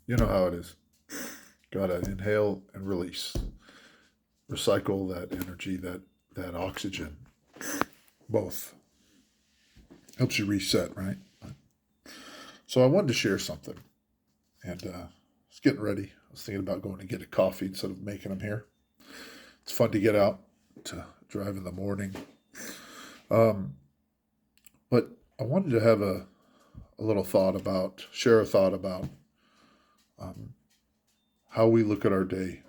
You know how it is. Gotta inhale and release. Recycle that energy, that oxygen. Both. Helps you reset, right? So I wanted to share something. And I was getting ready. I was thinking about going to get a coffee instead of making them here. It's fun to get out, to drive in the morning. Um, but I wanted to have a little thought about, share a thought about um, how we look at our day.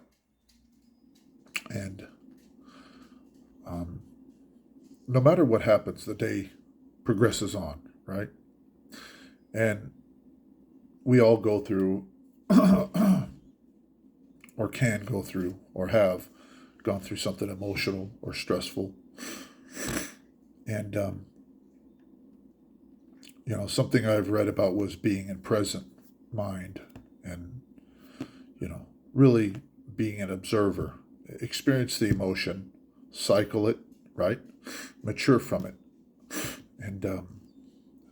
And um, no matter what happens, the day progresses on, right? And we all go through, or can go through, or have gone through something emotional or stressful. And, something I've read about was being in present mind and, really being an observer. Experience the emotion, cycle it, right? Mature from it. And,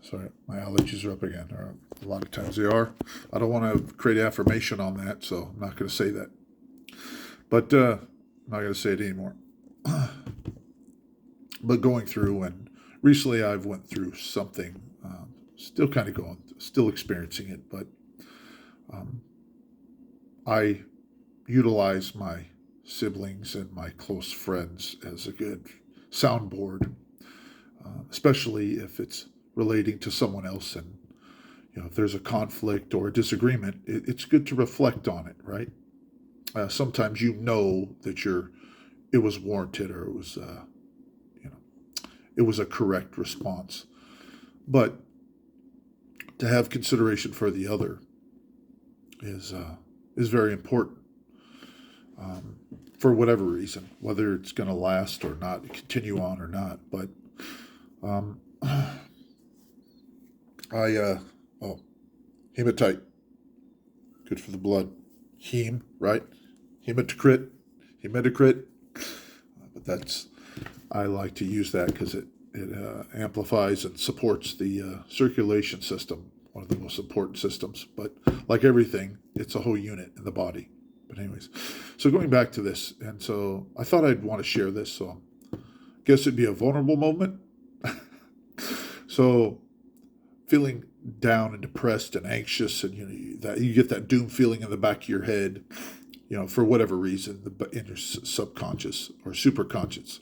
sorry, my allergies are up again. Or a lot of times they are. I don't want to create affirmation on that, so I'm not going to say that. But I'm not going to say it anymore. But going through, and recently I've went through something, still kind of going, still experiencing it, but um, I utilize my siblings and my close friends as a good soundboard, especially if it's relating to someone else. And if there's a conflict or a disagreement, it's good to reflect on it, right? Sometimes that it was warranted, or you know it was a correct response, but to have consideration for the other is very important, um, for whatever reason, whether it's going to last or not, continue on or not. But um, I oh, hematite, good for the blood. Heme, right? Hematocrit. But that's I like to use that because it amplifies and supports the circulation system, one of the most important systems. But like everything, it's a whole unit in the body. But anyways, so going back to this, and so I thought I'd want to share this. So I guess it'd be a vulnerable moment. So feeling down and depressed and anxious, and that you get that doom feeling in the back of your head, for whatever reason, in your subconscious or superconscious.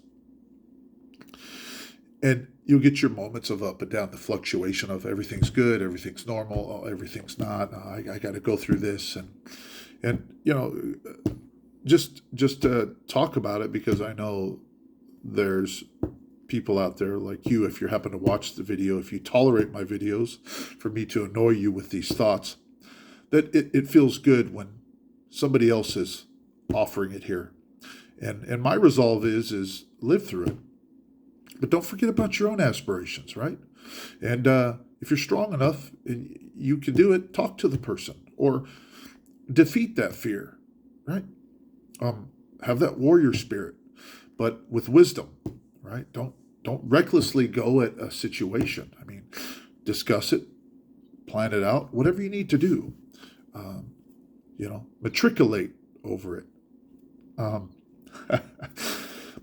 And you'll get your moments of up and down, the fluctuation of everything's good, everything's normal, oh, everything's not. I got to go through this, and just to talk about it, because I know there's people out there like you, if you happen to watch the video, if you tolerate my videos, for me to annoy you with these thoughts, that it feels good when somebody else is offering it here. And my resolve is live through it. But don't forget about your own aspirations, right? And if you're strong enough and you can do it, talk to the person or defeat that fear, right? Have that warrior spirit, but with wisdom, right? Don't recklessly go at a situation. I mean, discuss it, plan it out, whatever you need to do. Um, Matriculate over it. Um,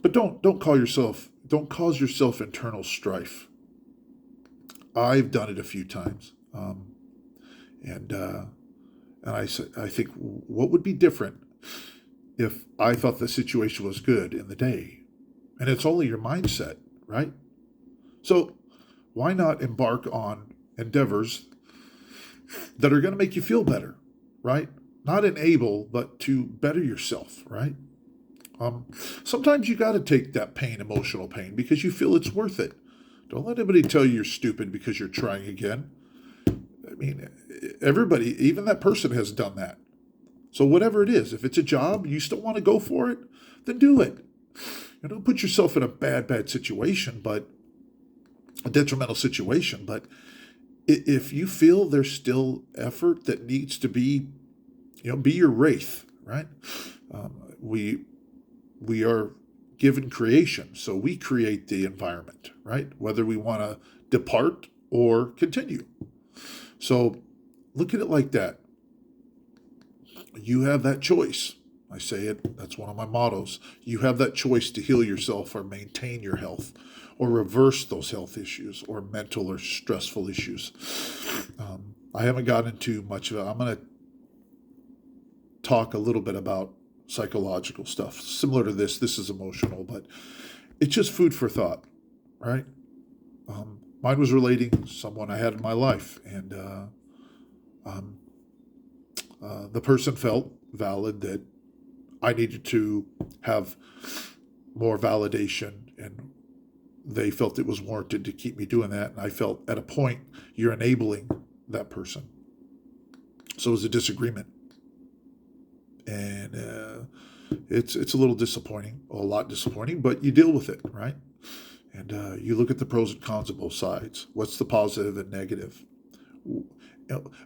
but don't cause yourself internal strife. I've done it a few times, and I think, what would be different if I thought the situation was good in the day, and it's only your mindset, right? So why not embark on endeavors that are going to make you feel better, right? Not enable, but to better yourself, right? Sometimes you got to take that pain, emotional pain, because you feel it's worth it. Don't let anybody tell you you're stupid because you're trying again. I mean, everybody, even that person has done that. So whatever it is, if it's a job, you still want to go for it, then do it. Don't put yourself in a bad situation, but a detrimental situation. But if you feel there's still effort that needs to be, be your wraith, right? We are given creation, so we create the environment, right? Whether we want to depart or continue. So look at it like that. You have that choice. I say it, that's one of my mottos. You have that choice to heal yourself or maintain your health or reverse those health issues or mental or stressful issues. I haven't gotten into much of it. I'm going to talk a little bit about psychological stuff. Similar to this is emotional, but it's just food for thought, right? Mine was relating to someone I had in my life, and the person felt valid that I needed to have more validation, and they felt it was warranted to keep me doing that. And I felt at a point, you're enabling that person. So it was a disagreement. And it's a little disappointing, a lot disappointing, but you deal with it, right? And you look at the pros and cons of both sides. What's the positive and negative?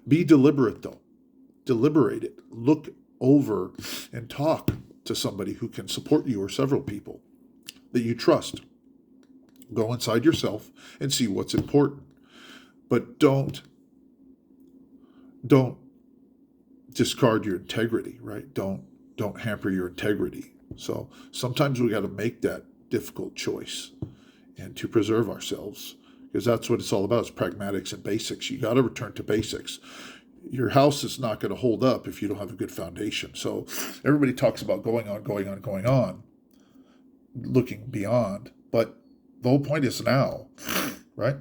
Be deliberate, though. Deliberate it. Look over and talk to somebody who can support you or several people that you trust. Go inside yourself and see what's important. But don't discard your integrity, right? Don't hamper your integrity. So sometimes we got to make that difficult choice and to preserve ourselves, because that's what it's all about. It's pragmatics and basics. You got to return to basics. Your house is not going to hold up if you don't have a good foundation. So everybody talks about going on, looking beyond. But the whole point is now, right?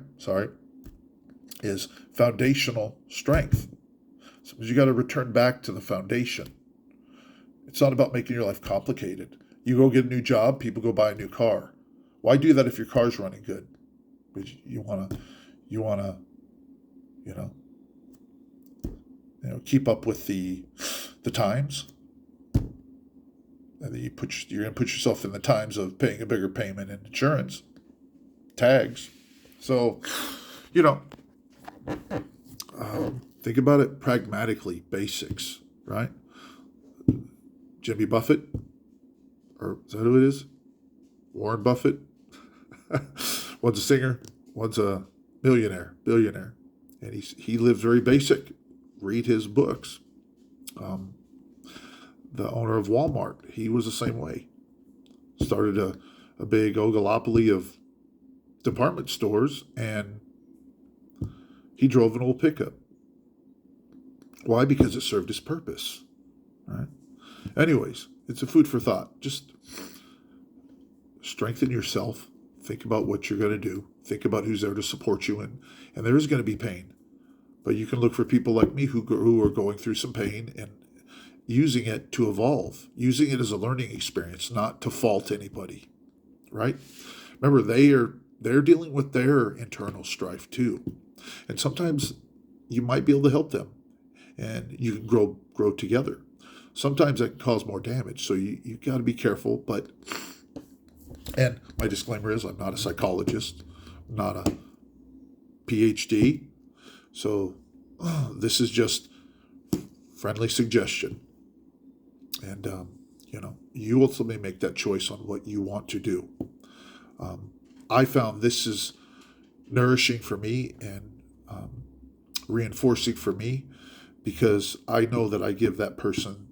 Is foundational strength. So you got to return back to the foundation. It's not about making your life complicated. You go get a new job, people go buy a new car. Why do that if your car's running good? Because you wanna, keep up with the times. And then you're gonna put yourself in the times of paying a bigger payment in insurance, tags. So, think about it pragmatically, basics, right? Jimmy Buffett, or is that who it is? Warren Buffett. One's a singer, one's a billionaire, and he lives very basic. Read his books. The owner of Walmart, he was the same way. Started a big oligopoly of department stores, and he drove an old pickup. Why? Because it served his purpose. Right? Anyways, it's a food for thought. Just strengthen yourself. Think about what you're going to do. Think about who's there to support you. And there is going to be pain. But you can look for people like me who are going through some pain and using it to evolve. Using it as a learning experience, not to fault anybody. Right? Remember, they're dealing with their internal strife too. And sometimes you might be able to help them. And you can grow together. Sometimes that can cause more damage. So you got to be careful. And my disclaimer is I'm not a psychologist, not a PhD. So this is just friendly suggestion. And, you ultimately make that choice on what you want to do. I found this is nourishing for me and reinforcing for me, because I know that I give that person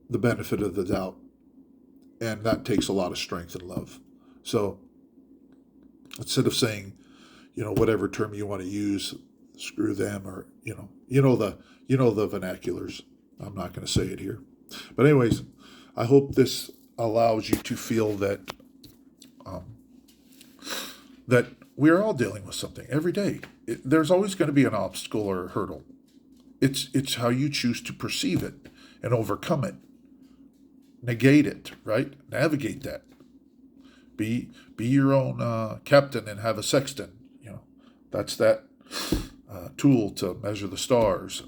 the benefit of the doubt. And that takes a lot of strength and love. So instead of saying, whatever term you want to use, screw them, or, the vernaculars. I'm not going to say it here. But anyways, I hope this allows you to feel that that we're all dealing with something every day. There's always going to be an obstacle or a hurdle. It's how you choose to perceive it and overcome it. Negate it, right? Navigate that. Be your own captain and have a sextant. That's that tool to measure the stars.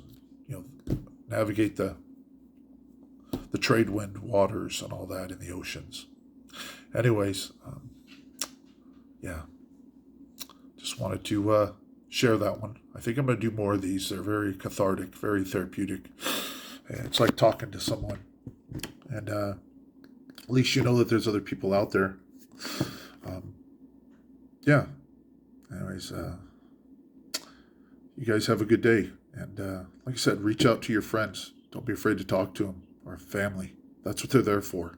Navigate the trade wind waters and all that in the oceans. Anyways, just wanted to share that one. I think I'm going to do more of these. They're very cathartic, very therapeutic. It's like talking to someone. And at least you know that there's other people out there. Anyways, you guys have a good day. And like I said, reach out to your friends. Don't be afraid to talk to them, or family. That's what they're there for.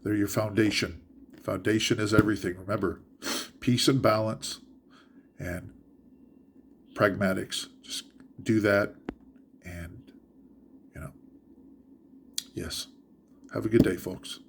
They're your foundation. Foundation is everything. Remember, peace and balance and pragmatics. Just do that. And, yes. Have a good day, folks.